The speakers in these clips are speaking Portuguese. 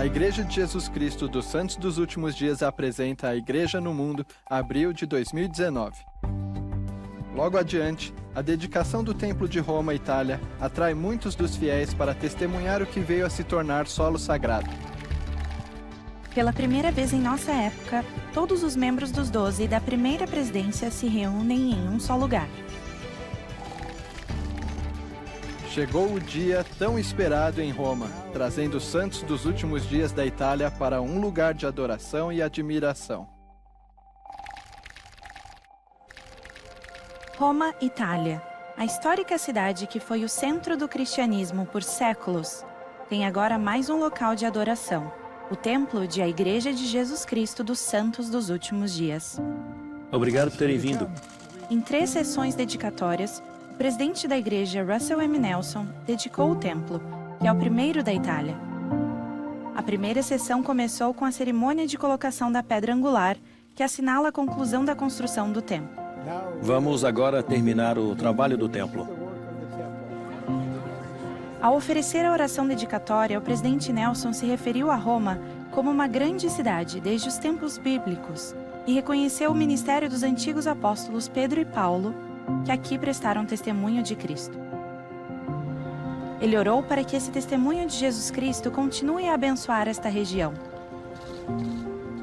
A Igreja de Jesus Cristo dos Santos dos Últimos Dias apresenta a Igreja no Mundo, abril de 2019. Logo adiante, a dedicação do Templo de Roma, Itália, atrai muitos dos fiéis para testemunhar o que veio a se tornar solo sagrado. Pela primeira vez em nossa época, todos os membros dos 12 da primeira presidência se reúnem em um só lugar. Chegou o dia tão esperado em Roma, trazendo os santos dos últimos dias da Itália para um lugar de adoração e admiração. Roma, Itália. A histórica cidade que foi o centro do cristianismo por séculos, tem agora mais um local de adoração, o templo de a Igreja de Jesus Cristo dos Santos dos Últimos Dias. Obrigado por terem vindo. Em 3 sessões dedicatórias, o presidente da igreja, Russell M. Nelson, dedicou o templo, que é o primeiro da Itália. A primeira sessão começou com a cerimônia de colocação da pedra angular, que assinala a conclusão da construção do templo. Vamos agora terminar o trabalho do templo. Ao oferecer a oração dedicatória, o presidente Nelson se referiu a Roma como uma grande cidade desde os tempos bíblicos e reconheceu o ministério dos antigos apóstolos Pedro e Paulo, que aqui prestaram testemunho de Cristo. Ele orou para que esse testemunho de Jesus Cristo continue a abençoar esta região.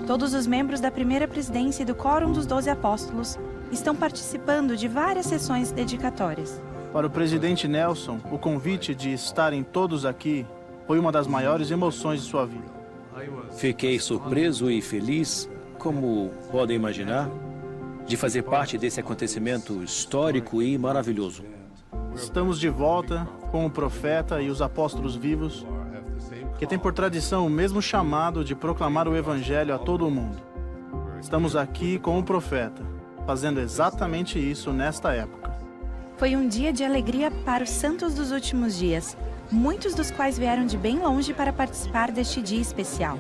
Todos os membros da primeira presidência e do Quórum dos 12 Apóstolos estão participando de várias sessões dedicatórias. Para o presidente Nelson, o convite de estarem todos aqui foi uma das maiores emoções de sua vida. Fiquei surpreso e feliz, como podem imaginar, de fazer parte desse acontecimento histórico e maravilhoso. Estamos de volta com o profeta e os apóstolos vivos, que têm por tradição o mesmo chamado de proclamar o evangelho a todo o mundo. Estamos aqui com o profeta, fazendo exatamente isso nesta época. Foi um dia de alegria para os santos dos últimos dias, muitos dos quais vieram de bem longe para participar deste dia especial.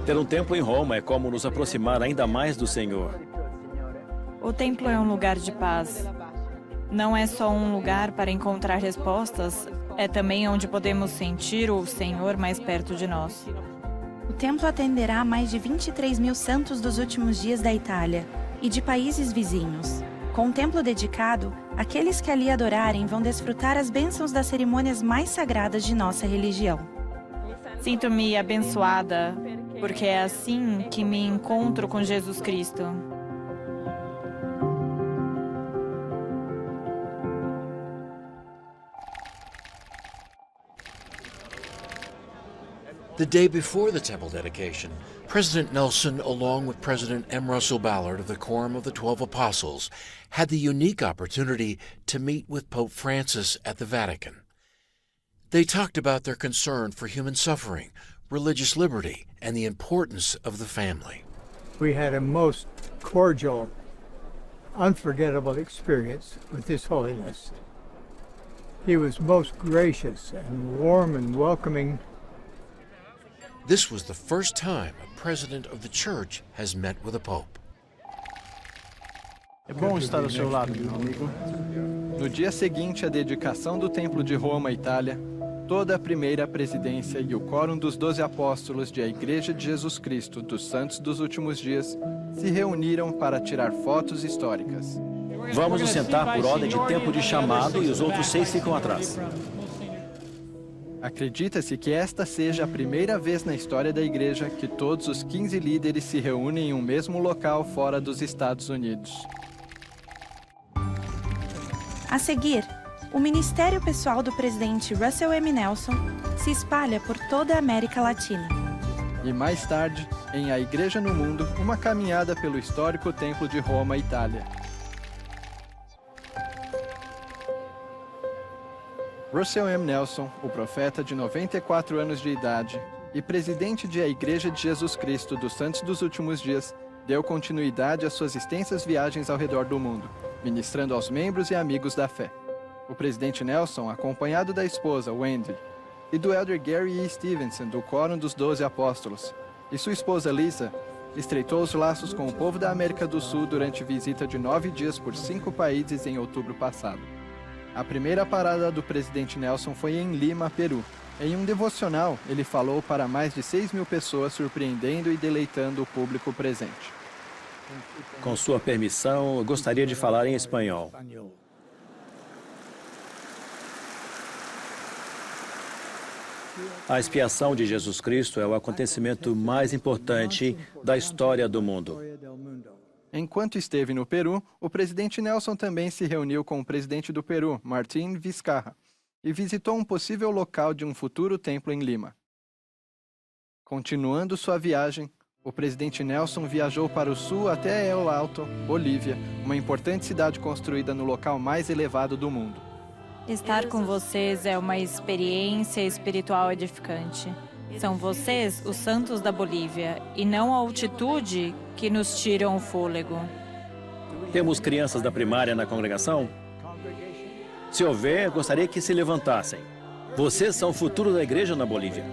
Ter um templo em Roma é como nos aproximar ainda mais do Senhor. O templo é um lugar de paz. Não é só um lugar para encontrar respostas, é também onde podemos sentir o Senhor mais perto de nós. O templo atenderá mais de 23 mil santos dos últimos dias da Itália e de países vizinhos. Com o templo dedicado, aqueles que ali adorarem vão desfrutar as bênçãos das cerimônias mais sagradas de nossa religião. Sinto-me abençoada, porque é assim que me encontro com Jesus Cristo. The day before the temple dedication, President Nelson, along with President M. Russell Ballard of the Quorum of the 12 Apostles, had the unique opportunity to meet with Pope Francis at the Vatican. They talked about their concern for human suffering, religious liberty, and the importance of the family. We had a most cordial, unforgettable experience with His Holiness. He was most gracious and warm and welcoming. This was the first time a president of the church has met with a pope. É bom estar ao seu lado, meu amigo. No dia seguinte à dedicação do Templo de Roma, Itália, toda a primeira presidência e o Quórum dos 12 Apóstolos de a Igreja de Jesus Cristo dos Santos dos Últimos Dias se reuniram para tirar fotos históricas. Vamos nos sentar por ordem de tempo de chamado e os outros 6 ficam atrás. Acredita-se que esta seja a primeira vez na história da Igreja que todos os 15 líderes se reúnem em um mesmo local fora dos Estados Unidos. A seguir, o ministério pessoal do presidente Russell M. Nelson se espalha por toda a América Latina. E mais tarde, em A Igreja no Mundo, uma caminhada pelo histórico Templo de Roma, Itália. Russell M. Nelson, o profeta de 94 anos de idade e presidente de a Igreja de Jesus Cristo dos Santos dos Últimos Dias, deu continuidade às suas extensas viagens ao redor do mundo, ministrando aos membros e amigos da fé. O presidente Nelson, acompanhado da esposa, Wendy, e do elder Gary E. Stevenson, do Quórum dos 12 Apóstolos, e sua esposa Lisa, estreitou os laços com o povo da América do Sul durante visita de 9 dias por 5 países em outubro passado. A primeira parada do presidente Nelson foi em Lima, Peru, Em um devocional, ele falou para mais de 6.000 pessoas, surpreendendo e deleitando o público presente. Com sua permissão, eu gostaria de falar em espanhol. A expiação de Jesus Cristo é o acontecimento mais importante da história do mundo. Enquanto esteve no Peru, o presidente Nelson também se reuniu com o presidente do Peru, Martín Vizcarra, e visitou um possível local de um futuro templo em Lima. Continuando sua viagem, o presidente Nelson viajou para o sul até El Alto, Bolívia, uma importante cidade construída no local mais elevado do mundo. Estar com vocês é uma experiência espiritual edificante. São vocês os santos da Bolívia, e não a altitude que nos tiram o fôlego. Temos crianças da primária na congregação? Se houver, gostaria que se levantassem. Vocês são o futuro da igreja na Bolívia.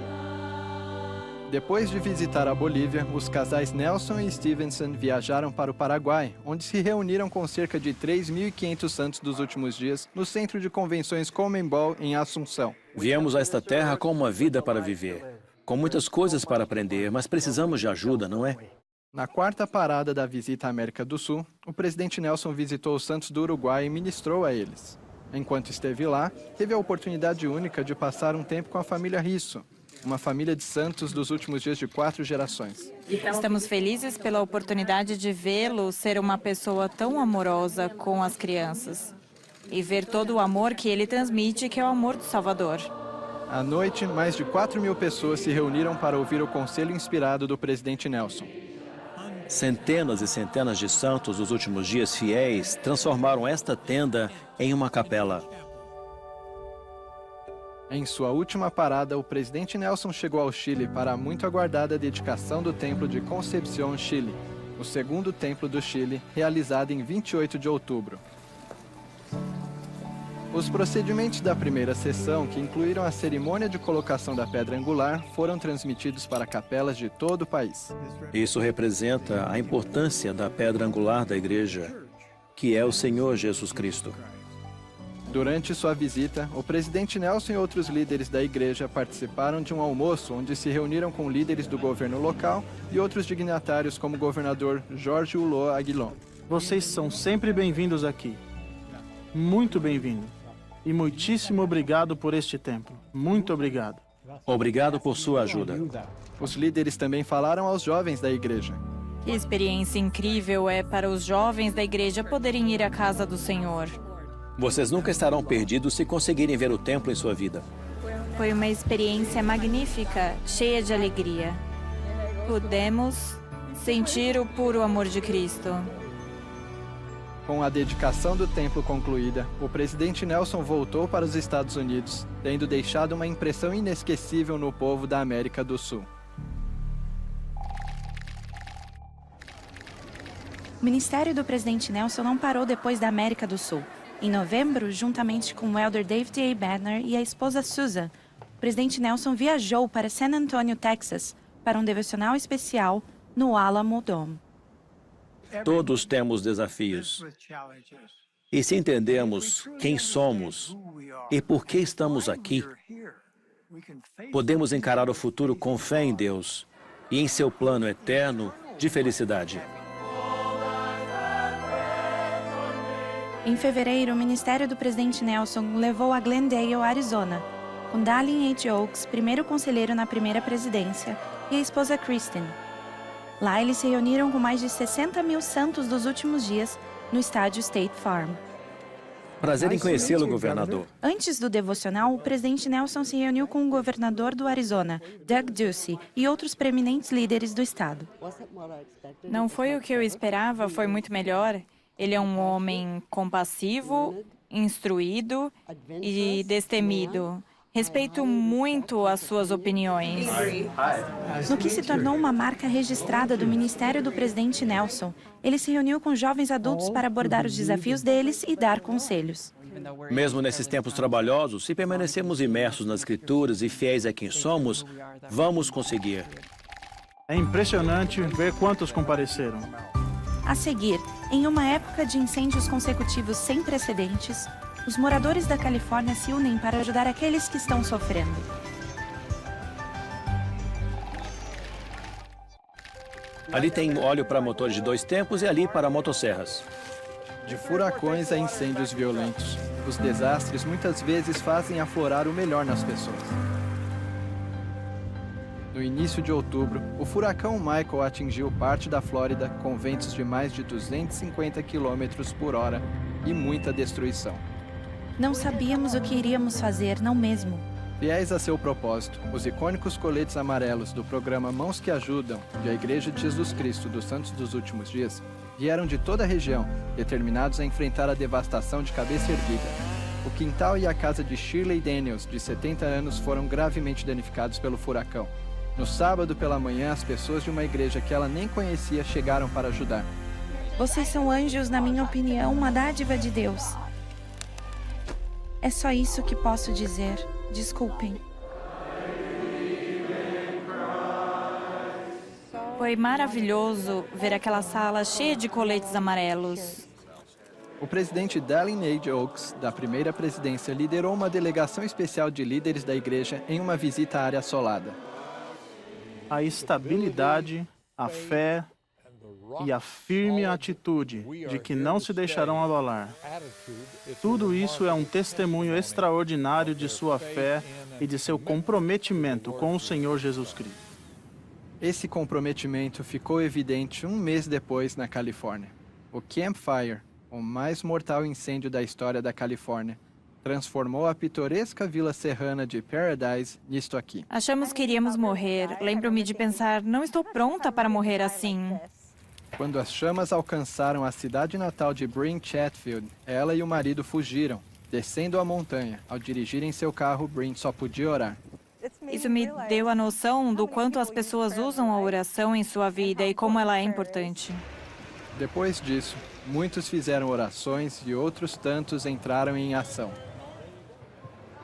Depois de visitar a Bolívia, os casais Nelson e Stevenson viajaram para o Paraguai, onde se reuniram com cerca de 3.500 santos dos últimos dias no Centro de Convenções Comembol, em Assunção. Viemos a esta terra com uma vida para viver, com muitas coisas para aprender, mas precisamos de ajuda, não é? Na quarta parada da visita à América do Sul, o presidente Nelson visitou os santos do Uruguai e ministrou a eles. Enquanto esteve lá, teve a oportunidade única de passar um tempo com a família Risso, uma família de santos dos últimos dias de 4 gerações. Estamos felizes pela oportunidade de vê-lo ser uma pessoa tão amorosa com as crianças e ver todo o amor que ele transmite, que é o amor do Salvador. À noite, mais de 4.000 pessoas se reuniram para ouvir o conselho inspirado do presidente Nelson. Centenas e centenas de santos dos últimos dias fiéis transformaram esta tenda em uma capela. Em sua última parada, o presidente Nelson chegou ao Chile para a muito aguardada dedicação do Templo de Concepción, Chile, o segundo templo do Chile, realizado em 28 de outubro. Os procedimentos da primeira sessão, que incluíram a cerimônia de colocação da pedra angular, foram transmitidos para capelas de todo o país. Isso representa a importância da pedra angular da igreja, que é o Senhor Jesus Cristo. Durante sua visita, o presidente Nelson e outros líderes da igreja participaram de um almoço onde se reuniram com líderes do governo local e outros dignatários como o governador Jorge Ulloa Aguilón. Vocês são sempre bem-vindos aqui. Muito bem-vindo. E muitíssimo obrigado por este tempo. Muito obrigado. Obrigado por sua ajuda. Os líderes também falaram aos jovens da igreja. Que experiência incrível é para os jovens da igreja poderem ir à casa do Senhor. Vocês nunca estarão perdidos se conseguirem ver o templo em sua vida. Foi uma experiência magnífica, cheia de alegria. Pudemos sentir o puro amor de Cristo. Com a dedicação do templo concluída, o presidente Nelson voltou para os Estados Unidos, tendo deixado uma impressão inesquecível no povo da América do Sul. O ministério do presidente Nelson não parou depois da América do Sul. Em novembro, juntamente com o elder David A. Banner e a esposa Susan, o presidente Nelson viajou para San Antonio, Texas, para um devocional especial no Alamo Dome. Todos temos desafios. E se entendemos quem somos e por que estamos aqui, podemos encarar o futuro com fé em Deus e em seu plano eterno de felicidade. Em fevereiro, o ministério do presidente Nelson levou a Glendale, Arizona, com Dallin H. Oaks, primeiro conselheiro na primeira presidência, e a esposa Kristen. Lá, eles se reuniram com mais de 60.000 santos dos últimos dias no estádio State Farm. Prazer em conhecê-lo, governador. Antes do devocional, o presidente Nelson se reuniu com o governador do Arizona, Doug Ducey, e outros preeminentes líderes do estado. Não foi o que eu esperava, foi muito melhor. Ele é um homem compassivo, instruído e destemido. Respeito muito as suas opiniões. No que se tornou uma marca registrada do ministério do presidente Nelson, ele se reuniu com jovens adultos para abordar os desafios deles e dar conselhos. Mesmo nesses tempos trabalhosos, se permanecermos imersos nas Escrituras e fiéis a quem somos, vamos conseguir. É impressionante ver quantos compareceram. A seguir, em uma época de incêndios consecutivos sem precedentes, os moradores da Califórnia se unem para ajudar aqueles que estão sofrendo. Ali tem óleo para motores de 2 tempos e ali para motosserras. De furacões a incêndios violentos, os desastres muitas vezes fazem aflorar o melhor nas pessoas. No início de outubro, o furacão Michael atingiu parte da Flórida com ventos de mais de 250 km por hora e muita destruição. Não sabíamos o que iríamos fazer, não mesmo? Fiéis a seu propósito, os icônicos coletes amarelos do programa Mãos que Ajudam da Igreja de Jesus Cristo dos Santos dos Últimos Dias vieram de toda a região, determinados a enfrentar a devastação de cabeça erguida. O quintal e a casa de Shirley Daniels, de 70 anos, foram gravemente danificados pelo furacão. No sábado pela manhã, as pessoas de uma igreja que ela nem conhecia chegaram para ajudar. Vocês são anjos, na minha opinião, uma dádiva de Deus. É só isso que posso dizer. Desculpem. Foi maravilhoso ver aquela sala cheia de coletes amarelos. O presidente Dallin H. Oaks, da primeira presidência, liderou uma delegação especial de líderes da igreja em uma visita à área assolada. A estabilidade, a fé e a firme atitude de que não se deixarão abalar. Tudo isso é um testemunho extraordinário de sua fé e de seu comprometimento com o Senhor Jesus Cristo. Esse comprometimento ficou evidente um mês depois na Califórnia. O Camp Fire, o mais mortal incêndio da história da Califórnia, transformou a pitoresca vila serrana de Paradise nisto aqui. Achamos que iríamos morrer. Lembro-me de pensar, não estou pronta para morrer assim. Quando as chamas alcançaram a cidade natal de Bryn Chatfield, ela e o marido fugiram, descendo a montanha. Ao dirigirem seu carro, Bryn só podia orar. Isso me deu a noção do quanto as pessoas usam a oração em sua vida e como ela é importante. Depois disso, muitos fizeram orações e outros tantos entraram em ação.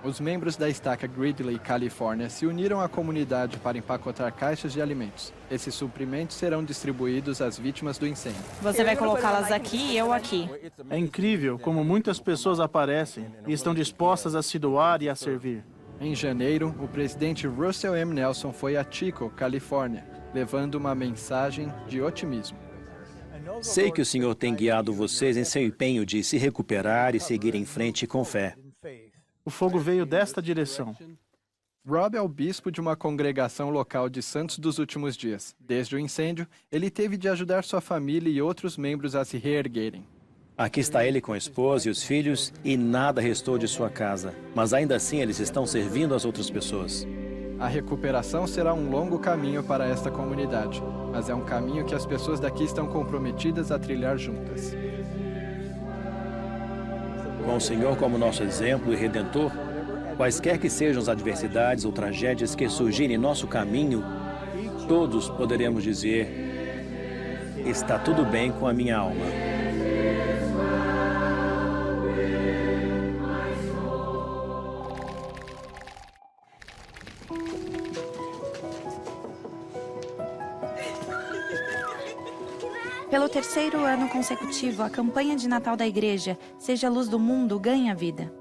Os membros da estaca Gridley, Califórnia, se uniram à comunidade para empacotar caixas de alimentos. Esses suprimentos serão distribuídos às vítimas do incêndio. Você vai colocá-las aqui e eu aqui. É incrível como muitas pessoas aparecem e estão dispostas a se doar e a servir. Em janeiro, o presidente Russell M. Nelson foi a Chico, Califórnia, levando uma mensagem de otimismo. Sei que o Senhor tem guiado vocês em seu empenho de se recuperar e seguir em frente com fé. O fogo veio desta direção. Rob é o bispo de uma congregação local de Santos dos Últimos Dias. Desde o incêndio, ele teve de ajudar sua família e outros membros a se reerguerem. Aqui está ele com a esposa e os filhos e nada restou de sua casa. Mas ainda assim eles estão servindo as outras pessoas. A recuperação será um longo caminho para esta comunidade, mas é um caminho que as pessoas daqui estão comprometidas a trilhar juntas. Com o Senhor como nosso exemplo e redentor, quaisquer que sejam as adversidades ou tragédias que surgirem em nosso caminho, todos poderemos dizer: está tudo bem com a minha alma. Pelo terceiro ano consecutivo, a campanha de Natal da igreja, Seja a Luz do Mundo, ganha vida.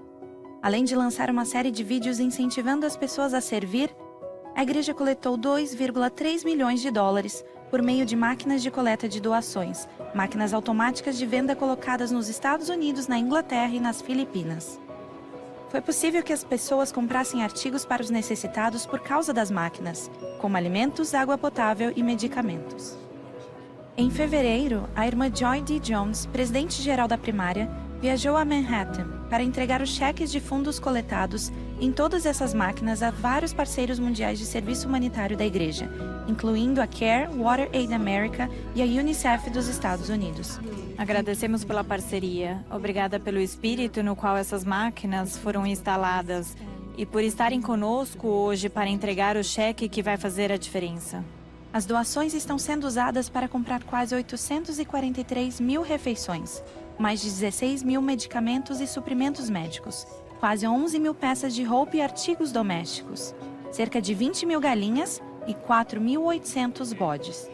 Além de lançar uma série de vídeos incentivando as pessoas a servir, a igreja coletou 2,3 milhões de dólares por meio de máquinas de coleta de doações, máquinas automáticas de venda colocadas nos Estados Unidos, na Inglaterra e nas Filipinas. Foi possível que as pessoas comprassem artigos para os necessitados por causa das máquinas, como alimentos, água potável e medicamentos. Em fevereiro, a irmã Joy D. Jones, presidente-geral da primária, viajou a Manhattan para entregar os cheques de fundos coletados em todas essas máquinas a vários parceiros mundiais de serviço humanitário da igreja, incluindo a CARE, WaterAid America e a UNICEF dos Estados Unidos. Agradecemos pela parceria. Obrigada pelo espírito no qual essas máquinas foram instaladas e por estarem conosco hoje para entregar o cheque que vai fazer a diferença. As doações estão sendo usadas para comprar quase 843 mil refeições, mais de 16 mil medicamentos e suprimentos médicos, quase 11 mil peças de roupa e artigos domésticos, cerca de 20 mil galinhas e 4.800 bodes.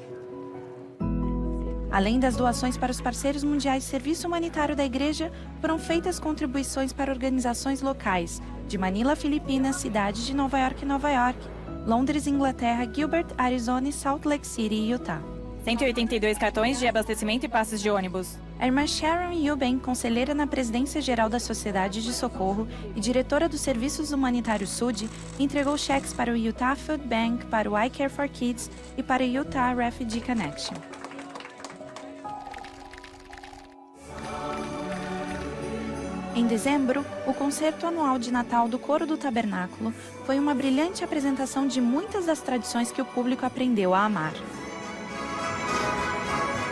Além das doações para os parceiros mundiais de serviço humanitário da igreja, foram feitas contribuições para organizações locais de Manila, Filipinas, cidade de Nova York, Londres, Inglaterra, Gilbert, Arizona e Salt Lake City, Utah. 182 cartões de abastecimento e passes de ônibus. A irmã Sharon Eubank, conselheira na Presidência Geral da Sociedade de Socorro e diretora dos Serviços Humanitários SUD, entregou cheques para o Utah Food Bank, para o I Care for Kids e para o Utah Refugee Connection. Em dezembro, o concerto anual de Natal do Coro do Tabernáculo foi uma brilhante apresentação de muitas das tradições que o público aprendeu a amar.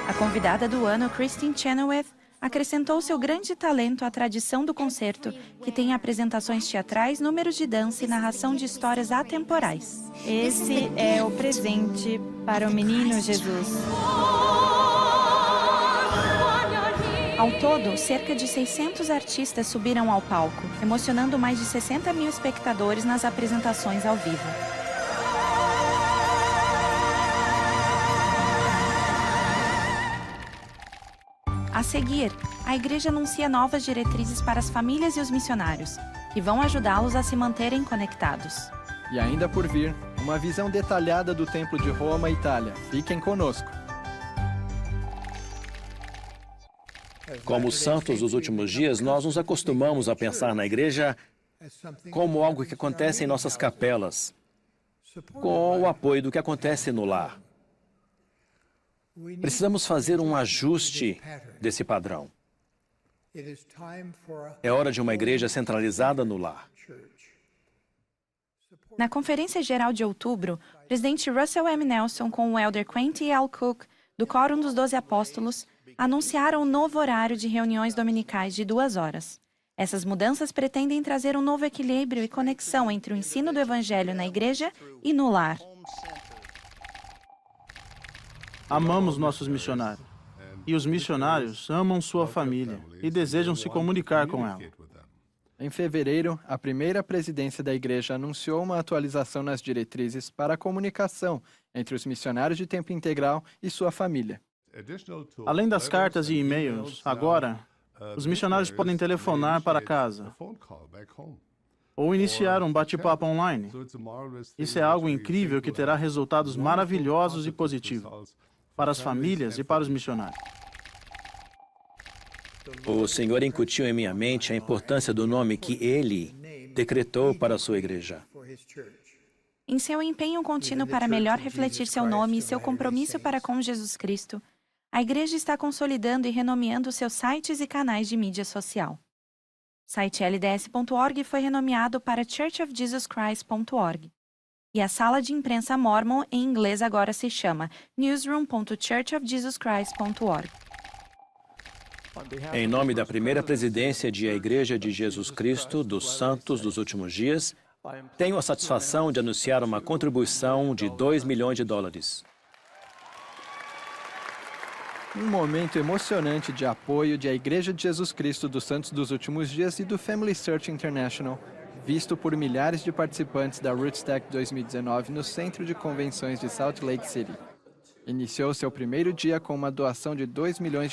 A convidada do ano, Christine Chenoweth, acrescentou seu grande talento à tradição do concerto, que tem apresentações teatrais, números de dança e narração de histórias atemporais. Esse é o presente para o menino Jesus. Ao todo, cerca de 600 artistas subiram ao palco, emocionando mais de 60 mil espectadores nas apresentações ao vivo. A seguir, a igreja anuncia novas diretrizes para as famílias e os missionários, que vão ajudá-los a se manterem conectados. E ainda por vir, uma visão detalhada do Templo de Roma, Itália. Fiquem conosco. Como santos dos últimos dias, nós nos acostumamos a pensar na igreja como algo que acontece em nossas capelas, com o apoio do que acontece no lar. Precisamos fazer um ajuste desse padrão. É hora de uma igreja centralizada no lar. Na Conferência Geral de outubro, o presidente Russell M. Nelson com o elder Quentin L. Cook, do Quórum dos 12 Apóstolos, anunciaram um novo horário de reuniões dominicais de 2 horas. Essas mudanças pretendem trazer um novo equilíbrio e conexão entre o ensino do Evangelho na igreja e no lar. Amamos nossos missionários. E os missionários amam sua família e desejam se comunicar com ela. Em fevereiro, a primeira presidência da igreja anunciou uma atualização nas diretrizes para a comunicação entre os missionários de tempo integral e sua família. Além das cartas e e-mails, agora, os missionários podem telefonar para casa ou iniciar um bate-papo online. Isso é algo incrível que terá resultados maravilhosos e positivos para as famílias e para os missionários. O Senhor incutiu em minha mente a importância do nome que Ele decretou para a sua igreja. Em seu empenho contínuo para melhor refletir seu nome e seu compromisso para com Jesus Cristo, a igreja está consolidando e renomeando seus sites e canais de mídia social. O site lds.org foi renomeado para churchofjesuschrist.org. E a sala de imprensa Mormon, em inglês, agora se chama newsroom.churchofjesuschrist.org. Em nome da primeira presidência de A Igreja de Jesus Cristo dos Santos dos Últimos Dias, tenho a satisfação de anunciar uma contribuição de $2 milhões. Um momento emocionante de apoio de A Igreja de Jesus Cristo dos Santos dos Últimos Dias e do Family Search International, visto por milhares de participantes da Rootstack 2019 no Centro de Convenções de Salt Lake City. Iniciou seu primeiro dia com uma doação de $2 milhões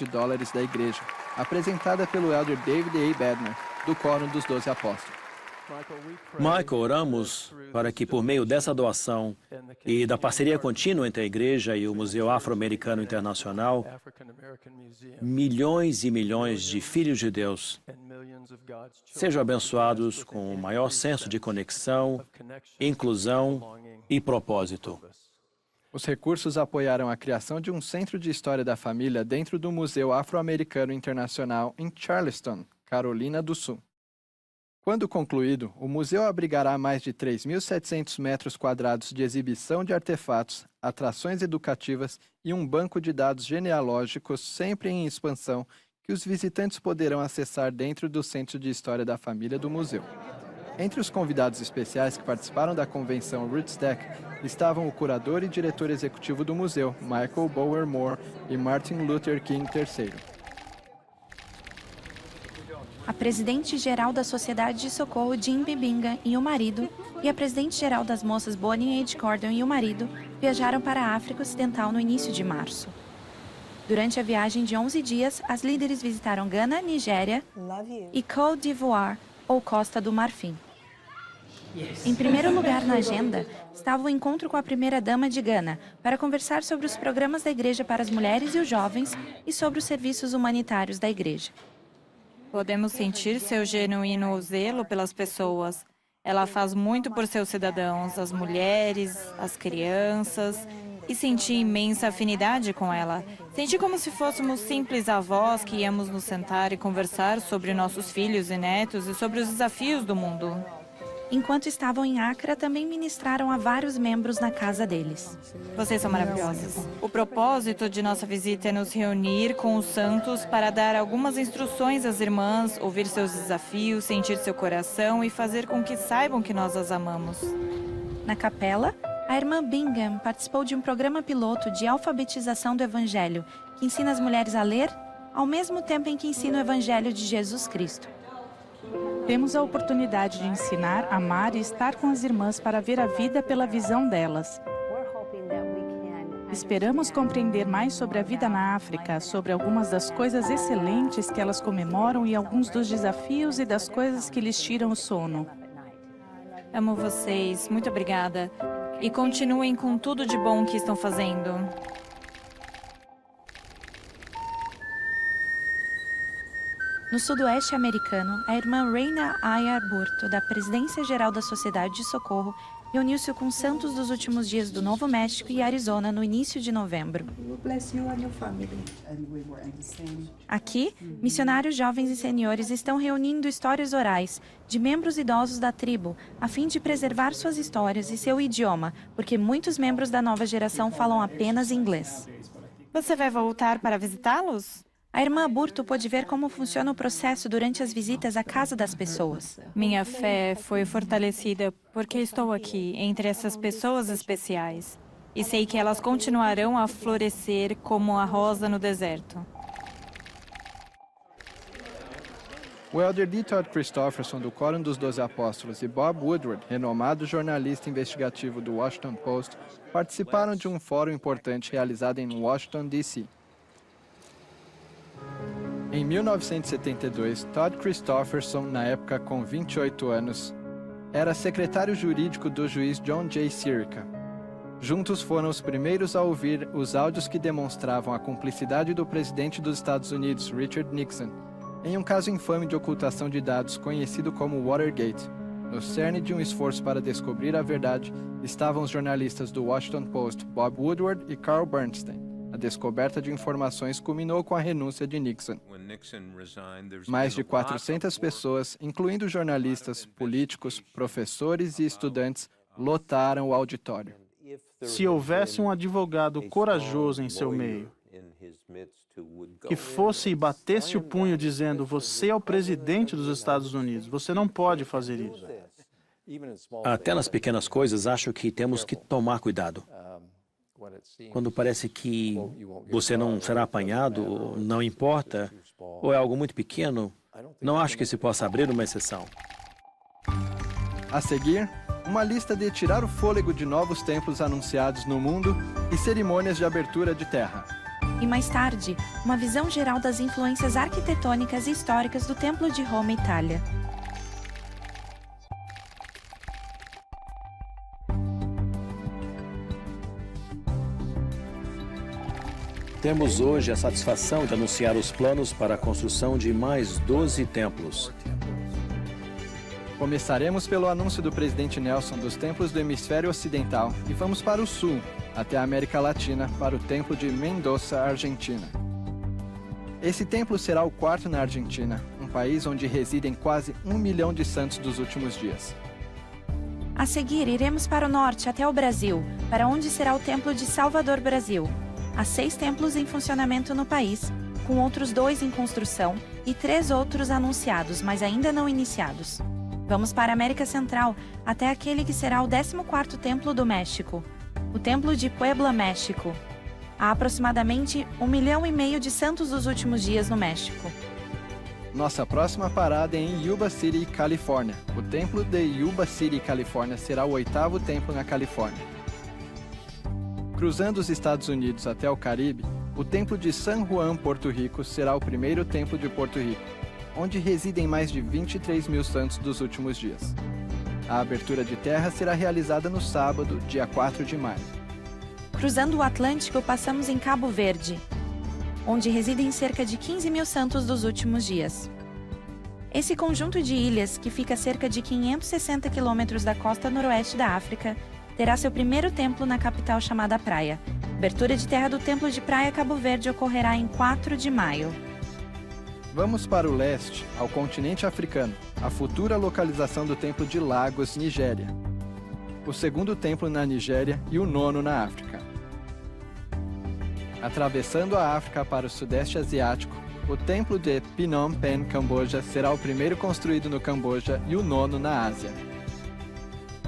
da igreja, apresentada pelo elder David A. Bednar, do Quórum dos 12 Apóstolos. Michael, oramos para que, por meio dessa doação e da parceria contínua entre a Igreja e o Museu Afro-Americano Internacional, milhões e milhões de filhos de Deus sejam abençoados com o maior senso de conexão, inclusão e propósito. Os recursos apoiaram a criação de um centro de história da família dentro do Museu Afro-Americano Internacional em Charleston, Carolina do Sul. Quando concluído, o museu abrigará mais de 3.700 metros quadrados de exibição de artefatos, atrações educativas e um banco de dados genealógicos sempre em expansão que os visitantes poderão acessar dentro do Centro de História da Família do museu. Entre os convidados especiais que participaram da convenção Rootstack estavam o curador e diretor executivo do museu, Michael Bower Moore, e Martin Luther King III. A presidente-geral da Sociedade de Socorro, Jim Bibinga, e o marido, e a presidente-geral das moças Bonnie H. Gordon e o marido, viajaram para a África Ocidental no início de março. Durante a viagem de 11 dias, as líderes visitaram Gana, Nigéria e Côte d'Ivoire, ou Costa do Marfim. Em primeiro lugar na agenda estava o encontro com a primeira-dama de Gana, para conversar sobre os programas da igreja para as mulheres e os jovens e sobre os serviços humanitários da igreja. Podemos sentir seu genuíno zelo pelas pessoas. Ela faz muito por seus cidadãos, as mulheres, as crianças, e senti imensa afinidade com ela. Senti como se fôssemos simples avós que íamos nos sentar e conversar sobre nossos filhos e netos e sobre os desafios do mundo. Enquanto estavam em Accra, também ministraram a vários membros na casa deles. Vocês são maravilhosos. O propósito de nossa visita é nos reunir com os santos para dar algumas instruções às irmãs, ouvir seus desafios, sentir seu coração e fazer com que saibam que nós as amamos. Na capela, a irmã Bingham participou de um programa piloto de alfabetização do Evangelho, que ensina as mulheres a ler, ao mesmo tempo em que ensina o Evangelho de Jesus Cristo. Temos a oportunidade de ensinar, amar e estar com as irmãs para ver a vida pela visão delas. Esperamos compreender mais sobre a vida na África, sobre algumas das coisas excelentes que elas comemoram e alguns dos desafios e das coisas que lhes tiram o sono. Amo vocês, muito obrigada. E continuem com tudo de bom que estão fazendo. No sudoeste americano, a irmã Reina Ayar Burto, da Presidência Geral da Sociedade de Socorro, reuniu-se com santos dos últimos dias do Novo México e Arizona no início de novembro. Aqui, missionários jovens e seniores estão reunindo histórias orais de membros idosos da tribo, a fim de preservar suas histórias e seu idioma, porque muitos membros da nova geração falam apenas inglês. Você vai voltar para visitá-los? A irmã Burto pôde ver como funciona o processo durante as visitas à casa das pessoas. Minha fé foi fortalecida porque estou aqui, entre essas pessoas especiais. E sei que elas continuarão a florescer como a rosa no deserto. O elder D. Todd Christofferson, do Quórum dos 12 Apóstolos, e Bob Woodward, renomado jornalista investigativo do Washington Post, participaram de um fórum importante realizado em Washington, D.C. Em 1972, Todd Christofferson, na época com 28 anos, era secretário jurídico do juiz John J. Sirica. Juntos foram os primeiros a ouvir os áudios que demonstravam a cumplicidade do presidente dos Estados Unidos, Richard Nixon, em um caso infame de ocultação de dados conhecido como Watergate. No cerne de um esforço para descobrir a verdade estavam os jornalistas do Washington Post, Bob Woodward e Carl Bernstein. A descoberta de informações culminou com a renúncia de Nixon. Mais de 400 pessoas, incluindo jornalistas, políticos, professores e estudantes, lotaram o auditório. Se houvesse um advogado corajoso em seu meio, que fosse e batesse o punho dizendo: você é o presidente dos Estados Unidos, você não pode fazer isso. Até nas pequenas coisas, acho que temos que tomar cuidado. Quando parece que você não será apanhado, não importa, ou é algo muito pequeno, não acho que se possa abrir uma exceção. A seguir, uma lista de tirar o fôlego de novos templos anunciados no mundo e cerimônias de abertura de terra. E mais tarde, uma visão geral das influências arquitetônicas e históricas do Templo de Roma, Itália. Temos hoje a satisfação de anunciar os planos para a construção de mais 12 templos. Começaremos pelo anúncio do presidente Nelson dos templos do hemisfério ocidental e vamos para o sul, até a América Latina, para o templo de Mendoza, Argentina. Esse templo será o quarto na Argentina, um país onde residem quase 1 milhão de santos dos últimos dias. A seguir, iremos para o norte, até o Brasil, para onde será o templo de Salvador, Brasil. Há 6 templos em funcionamento no país, com outros 2 em construção e 3 outros anunciados, mas ainda não iniciados. Vamos para a América Central, até aquele que será o 14º templo do México, o Templo de Puebla, México. Há aproximadamente 1,5 milhão de santos dos últimos dias no México. Nossa próxima parada é em Yuba City, Califórnia. O templo de Yuba City, Califórnia, será o 8º templo na Califórnia. Cruzando os Estados Unidos até o Caribe, o templo de San Juan, Porto Rico, será o primeiro templo de Porto Rico, onde residem mais de 23 mil santos dos últimos dias. A abertura de terra será realizada no sábado, dia 4 de maio. Cruzando o Atlântico, passamos em Cabo Verde, onde residem cerca de 15 mil santos dos últimos dias. Esse conjunto de ilhas, que fica a cerca de 560 quilômetros da costa noroeste da África, terá seu primeiro templo na capital chamada Praia. A abertura de terra do Templo de Praia Cabo Verde ocorrerá em 4 de maio. Vamos para o leste, ao continente africano, a futura localização do Templo de Lagos, Nigéria. O segundo templo na Nigéria e o nono na África. Atravessando a África para o Sudeste Asiático, o Templo de Phnom Penh, Camboja, será o primeiro construído no Camboja e o nono na Ásia.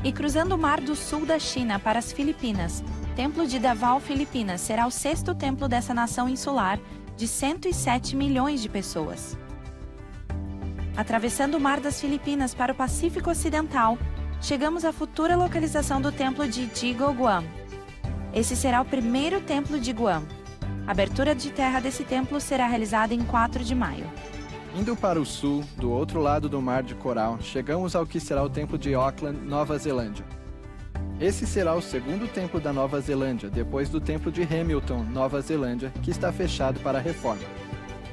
E cruzando o Mar do Sul da China para as Filipinas, o Templo de Davao, Filipinas, será o sexto templo dessa nação insular de 107 milhões de pessoas. Atravessando o Mar das Filipinas para o Pacífico Ocidental, chegamos à futura localização do Templo de Digo, Guam. Esse será o primeiro templo de Guam. A abertura de terra desse templo será realizada em 4 de maio. Indo para o sul, do outro lado do Mar de Coral, chegamos ao que será o Templo de Auckland, Nova Zelândia. Esse será o segundo templo da Nova Zelândia, depois do Templo de Hamilton, Nova Zelândia, que está fechado para a reforma.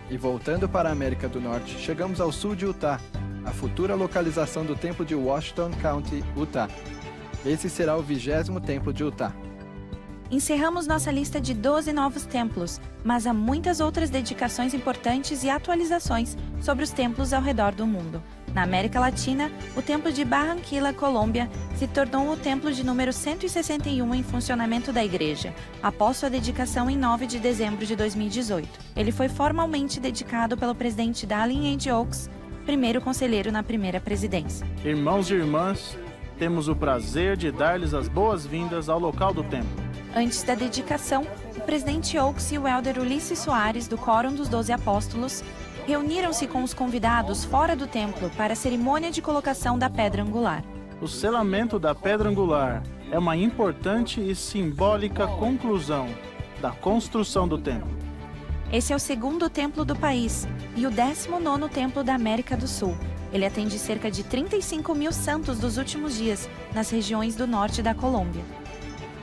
E voltando para a América do Norte, chegamos ao sul de Utah, a futura localização do Templo de Washington County, Utah. Esse será o 20º Templo de Utah. Encerramos nossa lista de 12 novos templos, mas há muitas outras dedicações importantes e atualizações sobre os templos ao redor do mundo. Na América Latina, o Templo de Barranquilla, Colômbia, se tornou o templo de número 161 em funcionamento da igreja, após sua dedicação em 9 de dezembro de 2018. Ele foi formalmente dedicado pelo presidente Dallin H. Oaks, primeiro conselheiro na primeira presidência. Irmãos e irmãs, temos o prazer de dar-lhes as boas-vindas ao local do templo. Antes da dedicação, o presidente Oaks e o elder Ulisses Soares, do Quórum dos 12 Apóstolos, reuniram-se com os convidados fora do templo para a cerimônia de colocação da pedra angular. O selamento da pedra angular é uma importante e simbólica conclusão da construção do templo. Esse é o segundo templo do país e o 19º templo da América do Sul. Ele atende cerca de 35 mil santos dos últimos dias nas regiões do norte da Colômbia.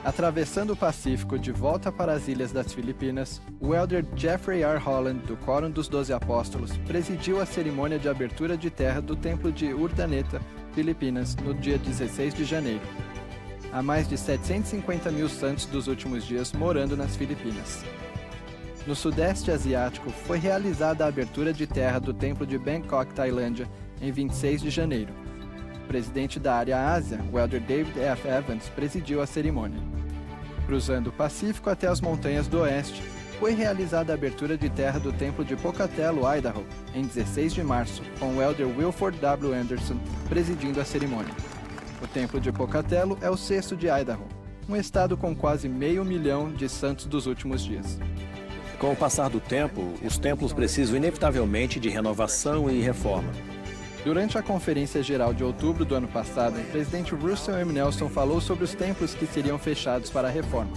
Atravessando o Pacífico de volta para as Ilhas das Filipinas, o elder Jeffrey R. Holland, do Quórum dos 12 Apóstolos, presidiu a cerimônia de abertura de terra do Templo de Urdaneta, Filipinas, no dia 16 de janeiro. Há mais de 750 mil santos dos últimos dias morando nas Filipinas. No Sudeste Asiático, foi realizada a abertura de terra do Templo de Bangkok, Tailândia, em 26 de janeiro. O presidente da área Ásia, o elder David F. Evans, presidiu a cerimônia. Cruzando o Pacífico até as montanhas do oeste, foi realizada a abertura de terra do Templo de Pocatello, Idaho, em 16 de março, com o elder Wilford W. Anderson presidindo a cerimônia. O Templo de Pocatello é o sexto de Idaho, um estado com quase 500 mil de santos dos últimos dias. Com o passar do tempo, os templos precisam inevitavelmente de renovação e reforma. Durante a Conferência Geral de outubro do ano passado, o presidente Russell M. Nelson falou sobre os templos que seriam fechados para a reforma.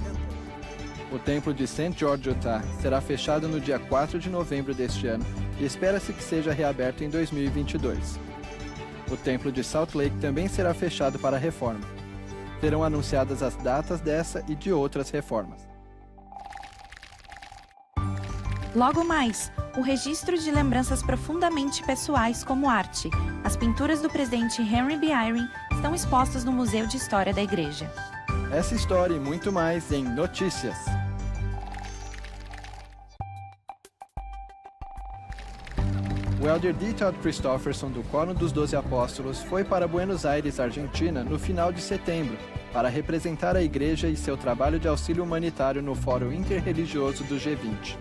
O templo de St. George, Utah, será fechado no dia 4 de novembro deste ano e espera-se que seja reaberto em 2022. O templo de Salt Lake também será fechado para a reforma. Serão anunciadas as datas dessa e de outras reformas. Logo mais, o registro de lembranças profundamente pessoais como arte. As pinturas do presidente Henry B. Eyring estão expostas no Museu de História da Igreja. Essa história e muito mais em Notícias. O elder D. Todd Christofferson, do Quórum dos 12 Apóstolos, foi para Buenos Aires, Argentina, no final de setembro, para representar a igreja e seu trabalho de auxílio humanitário no Fórum Interreligioso do G20.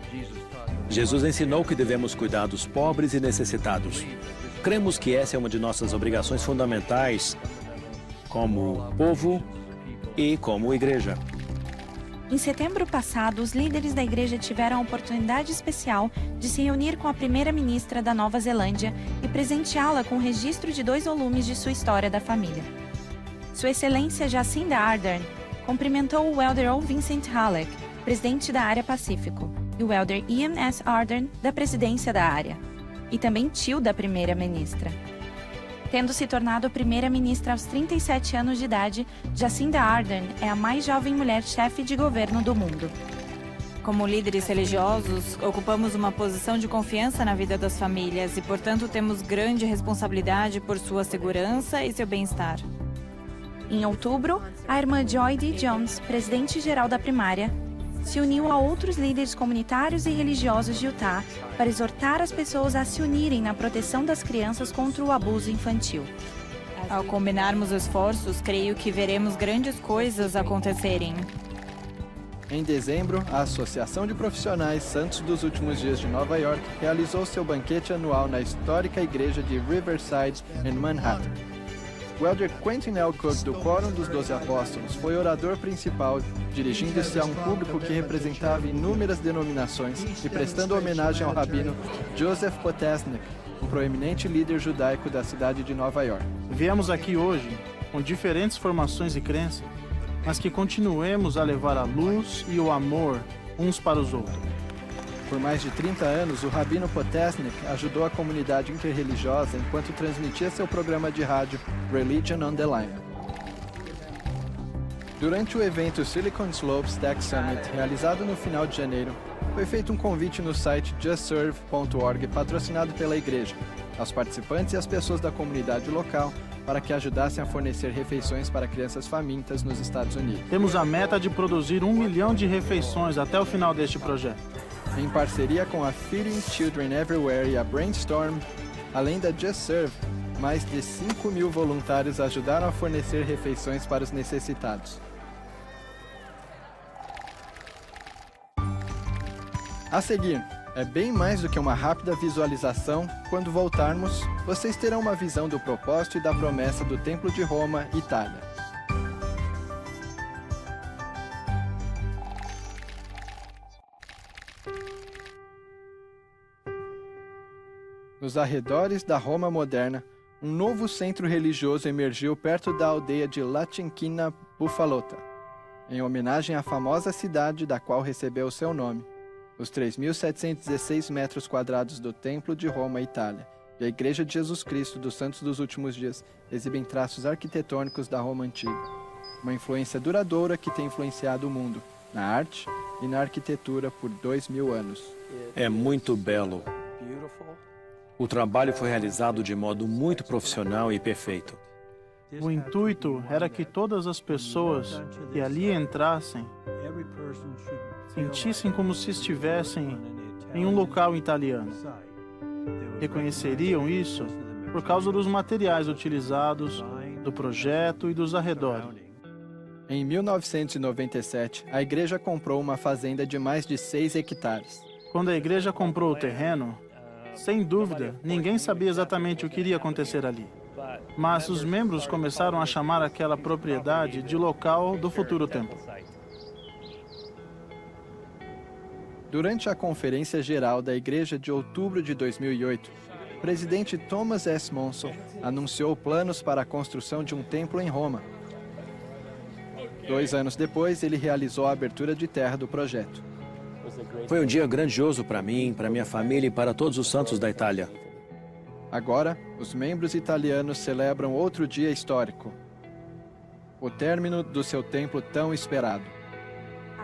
Jesus ensinou que devemos cuidar dos pobres e necessitados. Cremos que essa é uma de nossas obrigações fundamentais como povo e como igreja. Em setembro passado, os líderes da igreja tiveram a oportunidade especial de se reunir com a primeira-ministra da Nova Zelândia e presenteá-la com o registro de 2 volumes de sua história da família. Sua Excelência Jacinda Ardern cumprimentou o elder O. Vincent Halleck, presidente da área Pacífico, e o elder Ian S. Ardern, da presidência da área, e também tio da primeira-ministra. Tendo se tornado primeira-ministra aos 37 anos de idade, Jacinda Ardern é a mais jovem mulher chefe de governo do mundo. Como líderes religiosos, ocupamos uma posição de confiança na vida das famílias e, portanto, temos grande responsabilidade por sua segurança e seu bem-estar. Em outubro, a irmã Joy D. Jones, presidente-geral da primária, se uniu a outros líderes comunitários e religiosos de Utah para exortar as pessoas a se unirem na proteção das crianças contra o abuso infantil. Ao combinarmos esforços, creio que veremos grandes coisas acontecerem. Em dezembro, a Associação de Profissionais Santos dos Últimos Dias de Nova York realizou seu banquete anual na histórica igreja de Riverside, em Manhattan. O elder Quentin L. Cook, do Quórum dos 12 Apóstolos, foi orador principal, dirigindo-se a um público que representava inúmeras denominações e prestando homenagem ao rabino Joseph Potesnik, um proeminente líder judaico da cidade de Nova York. Viemos aqui hoje com diferentes formações e crenças, mas que continuemos a levar a luz e o amor uns para os outros. Por mais de 30 anos, o rabino Potesnik ajudou a comunidade interreligiosa enquanto transmitia seu programa de rádio Religion on the Line. Durante o evento Silicon Slopes Tech Summit, realizado no final de janeiro, foi feito um convite no site justserve.org, patrocinado pela igreja, aos participantes e às pessoas da comunidade local, para que ajudassem a fornecer refeições para crianças famintas nos Estados Unidos. Temos a meta de produzir 1 milhão de refeições até o final deste projeto. Em parceria com a Feeding Children Everywhere e a Brainstorm, além da Just Serve, mais de 5.000 voluntários ajudaram a fornecer refeições para os necessitados. A seguir, é bem mais do que uma rápida visualização. Quando voltarmos, vocês terão uma visão do propósito e da promessa do Templo de Roma, Itália. Nos arredores da Roma moderna, um novo centro religioso emergiu perto da aldeia de Latinchina Buffalota, em homenagem à famosa cidade da qual recebeu seu nome. Os 3.716 metros quadrados do Templo de Roma, Itália, e a Igreja de Jesus Cristo dos Santos dos Últimos Dias exibem traços arquitetônicos da Roma Antiga. Uma influência duradoura que tem influenciado o mundo, na arte e na arquitetura por 2.000 anos. É muito belo. O trabalho foi realizado de modo muito profissional e perfeito. O intuito era que todas as pessoas que ali entrassem sentissem como se estivessem em um local italiano. Reconheceriam isso por causa dos materiais utilizados, do projeto e dos arredores. Em 1997, a igreja comprou uma fazenda de mais de 6 hectares. Quando a igreja comprou o terreno, sem dúvida, ninguém sabia exatamente o que iria acontecer ali. Mas os membros começaram a chamar aquela propriedade de local do futuro templo. Durante a Conferência Geral da Igreja de outubro de 2008, o presidente Thomas S. Monson anunciou planos para a construção de um templo em Roma. 2 anos depois, ele realizou a abertura de terra do projeto. Foi um dia grandioso para mim, para minha família e para todos os santos da Itália. Agora, os membros italianos celebram outro dia histórico: o término do seu templo tão esperado.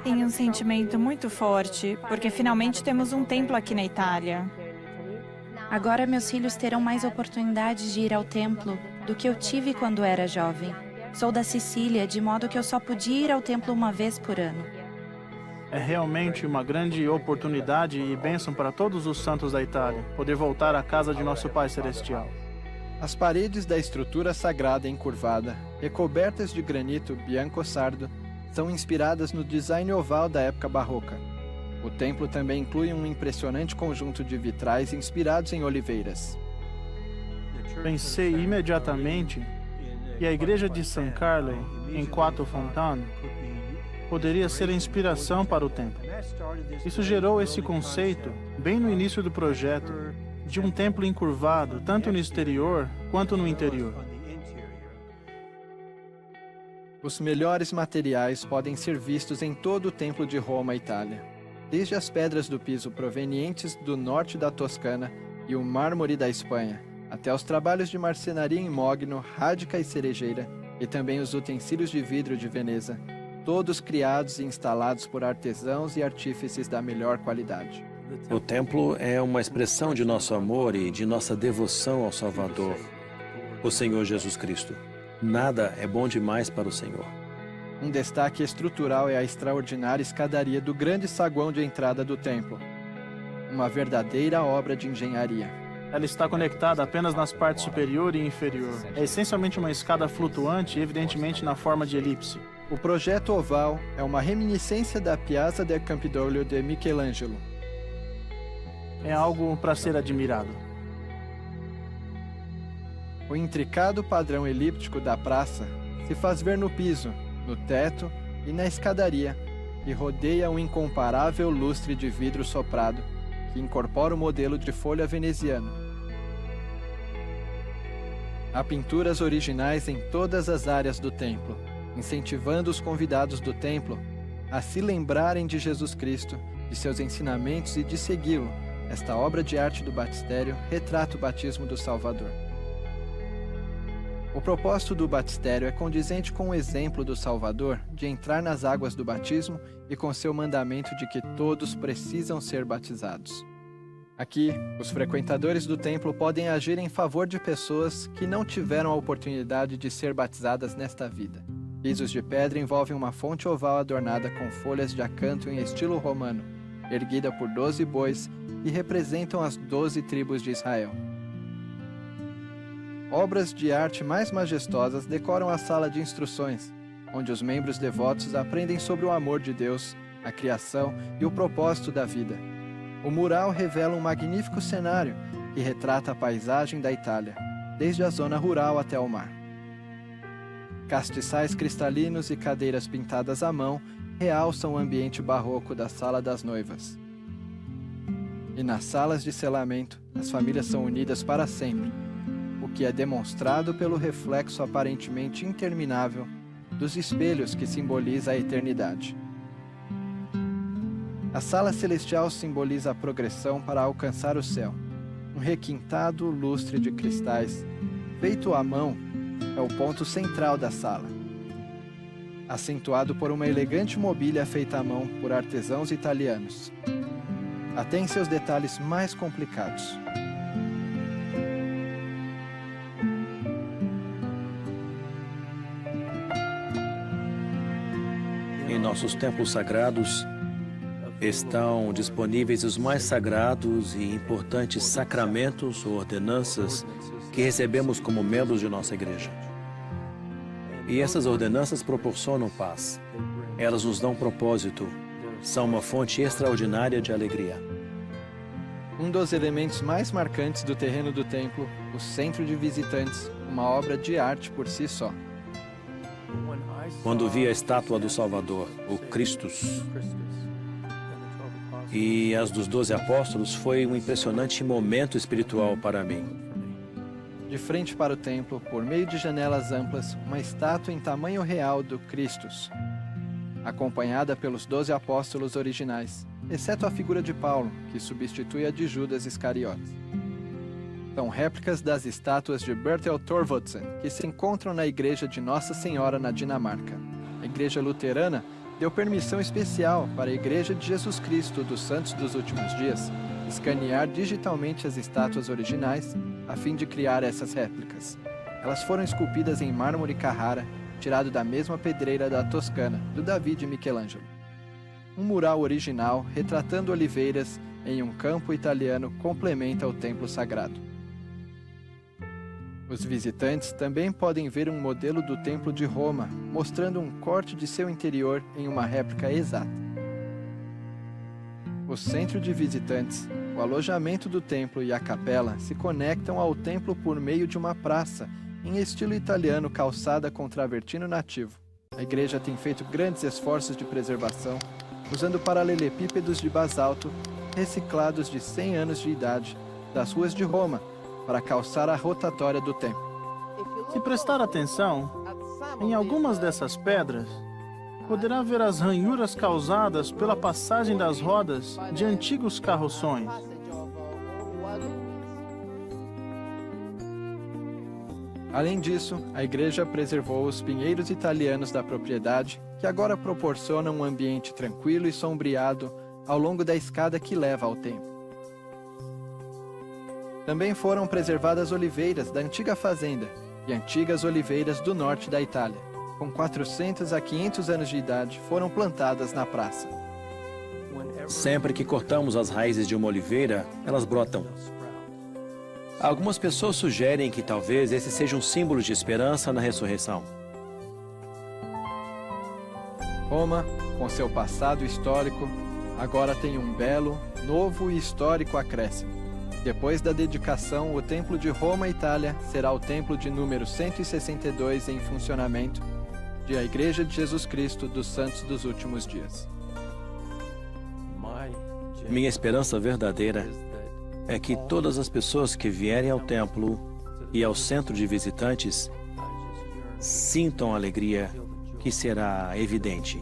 Tenho um sentimento muito forte, porque finalmente temos um templo aqui na Itália. Agora meus filhos terão mais oportunidades de ir ao templo do que eu tive quando era jovem. Sou da Sicília, de modo que eu só podia ir ao templo uma vez por ano. É realmente uma grande oportunidade e bênção para todos os santos da Itália, poder voltar à casa de nosso Pai Celestial. As paredes da estrutura sagrada encurvada, recobertas de granito bianco-sardo, são inspiradas no design oval da época barroca. O templo também inclui um impressionante conjunto de vitrais inspirados em oliveiras. Pensei imediatamente que a igreja de San Carlo, em Quattro Fontane, poderia ser a inspiração para o templo. Isso gerou esse conceito, bem no início do projeto, de um templo encurvado, tanto no exterior quanto no interior. Os melhores materiais podem ser vistos em todo o Templo de Roma, Itália. Desde as pedras do piso provenientes do norte da Toscana e o mármore da Espanha, até os trabalhos de marcenaria em mogno, radica e cerejeira, e também os utensílios de vidro de Veneza, todos criados e instalados por artesãos e artífices da melhor qualidade. O templo é uma expressão de nosso amor e de nossa devoção ao Salvador, o Senhor Jesus Cristo. Nada é bom demais para o Senhor. Um destaque estrutural é a extraordinária escadaria do grande saguão de entrada do templo. Uma verdadeira obra de engenharia. Ela está conectada apenas nas partes superior e inferior. É essencialmente uma escada flutuante, evidentemente na forma de elipse. O projeto oval é uma reminiscência da Piazza del Campidoglio de Michelangelo. É algo para ser admirado. O intricado padrão elíptico da praça se faz ver no piso, no teto e na escadaria, e rodeia um incomparável lustre de vidro soprado, que incorpora o modelo de folha veneziano. Há pinturas originais em todas as áreas do templo, incentivando os convidados do templo a se lembrarem de Jesus Cristo, de seus ensinamentos e de segui-lo. Esta obra de arte do batistério retrata o batismo do Salvador. O propósito do batistério é condizente com o exemplo do Salvador de entrar nas águas do batismo e com seu mandamento de que todos precisam ser batizados. Aqui, os frequentadores do templo podem agir em favor de pessoas que não tiveram a oportunidade de ser batizadas nesta vida. Pisos de pedra envolvem uma fonte oval adornada com folhas de acanto em estilo romano, erguida por 12 bois que representam as 12 tribos de Israel. Obras de arte mais majestosas decoram a sala de instruções, onde os membros devotos aprendem sobre o amor de Deus, a criação e o propósito da vida. O mural revela um magnífico cenário que retrata a paisagem da Itália, desde a zona rural até o mar. Castiçais cristalinos e cadeiras pintadas à mão realçam o ambiente barroco da Sala das Noivas. E nas salas de selamento, as famílias são unidas para sempre, o que é demonstrado pelo reflexo aparentemente interminável dos espelhos que simboliza a eternidade. A sala celestial simboliza a progressão para alcançar o céu. Um requintado lustre de cristais, feito à mão, é o ponto central da sala, acentuado por uma elegante mobília feita à mão por artesãos italianos, até em seus detalhes mais complicados. Em nossos templos sagrados estão disponíveis os mais sagrados e importantes sacramentos ou ordenanças que recebemos como membros de nossa igreja. E essas ordenanças proporcionam paz. Elas nos dão propósito. São uma fonte extraordinária de alegria. Um dos elementos mais marcantes do terreno do templo, o centro de visitantes, uma obra de arte por si só. Quando vi a estátua do Salvador, o Christus, e as dos 12 apóstolos, foi um impressionante momento espiritual para mim. De frente para o templo, por meio de janelas amplas, uma estátua em tamanho real do Christus, acompanhada pelos 12 apóstolos originais, exceto a figura de Paulo, que substitui a de Judas Iscariotes. São réplicas das estátuas de Bertel Thorvaldsen, que se encontram na Igreja de Nossa Senhora na Dinamarca. A Igreja Luterana deu permissão especial para a Igreja de Jesus Cristo dos Santos dos Últimos Dias escanear digitalmente as estátuas originais a fim de criar essas réplicas. Elas foram esculpidas em mármore Carrara, tirado da mesma pedreira da Toscana, do Davi de Michelangelo. Um mural original retratando oliveiras em um campo italiano complementa o templo sagrado. Os visitantes também podem ver um modelo do Templo de Roma, mostrando um corte de seu interior em uma réplica exata. O centro de visitantes, o alojamento do templo e a capela se conectam ao templo por meio de uma praça, em estilo italiano calçada com travertino nativo. A igreja tem feito grandes esforços de preservação, usando paralelepípedos de basalto reciclados de 100 anos de idade das ruas de Roma, para calçar a rotatória do templo. Se prestar atenção, em algumas dessas pedras, poderá ver as ranhuras causadas pela passagem das rodas de antigos carroções. Além disso, a igreja preservou os pinheiros italianos da propriedade, que agora proporcionam um ambiente tranquilo e sombreado ao longo da escada que leva ao templo. Também foram preservadas oliveiras da antiga fazenda e antigas oliveiras do norte da Itália, com 400 a 500 anos de idade, foram plantadas na praça. Sempre que cortamos as raízes de uma oliveira, elas brotam. Algumas pessoas sugerem que talvez esse seja um símbolo de esperança na ressurreição. Roma, com seu passado histórico, agora tem um belo, novo e histórico acréscimo. Depois da dedicação, o Templo de Roma, Itália, será o templo de número 162 em funcionamento de a Igreja de Jesus Cristo dos Santos dos Últimos Dias. Minha esperança verdadeira é que todas as pessoas que vierem ao templo e ao centro de visitantes sintam a alegria que será evidente.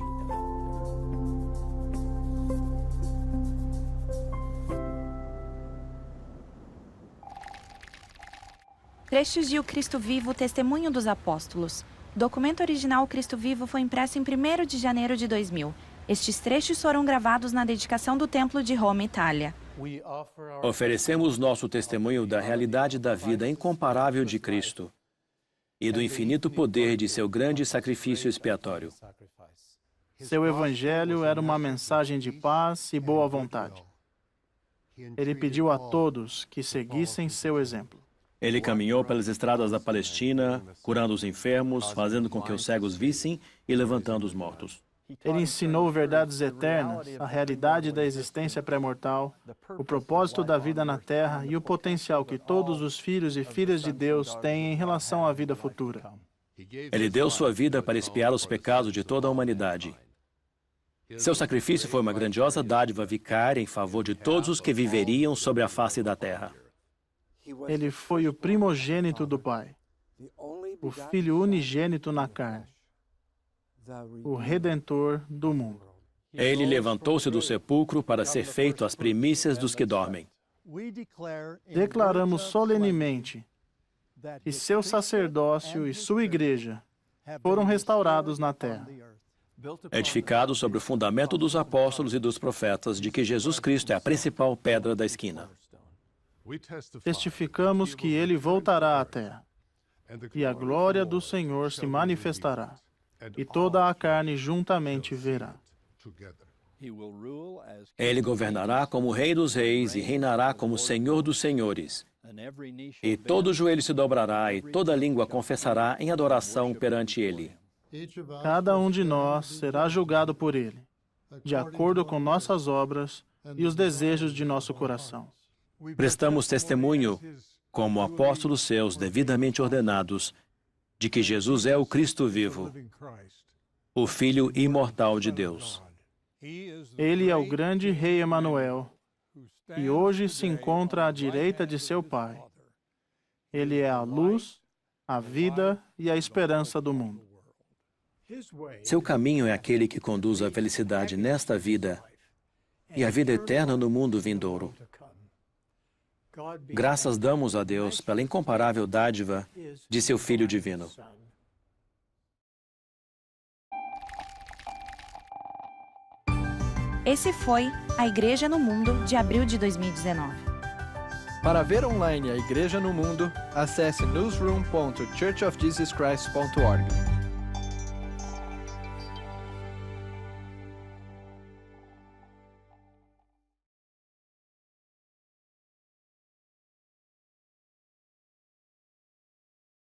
Trechos de O Cristo Vivo, Testemunho dos Apóstolos. O documento original O Cristo Vivo foi impresso em 1º de janeiro de 2000. Estes trechos foram gravados na dedicação do Templo de Roma, Itália. Oferecemos nosso testemunho da realidade da vida incomparável de Cristo e do infinito poder de seu grande sacrifício expiatório. Seu evangelho era uma mensagem de paz e boa vontade. Ele pediu a todos que seguissem seu exemplo. Ele caminhou pelas estradas da Palestina, curando os enfermos, fazendo com que os cegos vissem e levantando os mortos. Ele ensinou verdades eternas, a realidade da existência pré-mortal, o propósito da vida na Terra e o potencial que todos os filhos e filhas de Deus têm em relação à vida futura. Ele deu sua vida para expiar os pecados de toda a humanidade. Seu sacrifício foi uma grandiosa dádiva vicária em favor de todos os que viveriam sobre a face da terra. Ele foi o primogênito do Pai, o Filho unigênito na carne, o Redentor do mundo. Ele levantou-se do sepulcro para ser feito as primícias dos que dormem. Declaramos solenemente que seu sacerdócio e sua igreja foram restaurados na terra. Edificado sobre o fundamento dos apóstolos e dos profetas de que Jesus Cristo é a principal pedra da esquina. Testificamos que ele voltará à terra, e a glória do Senhor se manifestará, e toda a carne juntamente verá. Ele governará como Rei dos Reis e reinará como Senhor dos Senhores. E todo joelho se dobrará e toda língua confessará em adoração perante ele. Cada um de nós será julgado por ele, de acordo com nossas obras e os desejos de nosso coração. Prestamos testemunho, como apóstolos seus devidamente ordenados, de que Jesus é o Cristo vivo, o Filho imortal de Deus. Ele é o grande Rei Emanuel, e hoje se encontra à direita de seu Pai. Ele é a luz, a vida e a esperança do mundo. Seu caminho é aquele que conduz à felicidade nesta vida e à vida eterna no mundo vindouro. Graças damos a Deus pela incomparável dádiva de seu Filho divino. Esse foi A Igreja no Mundo, de abril de 2019. Para ver online a Igreja no Mundo, acesse newsroom.churchofjesuschrist.org.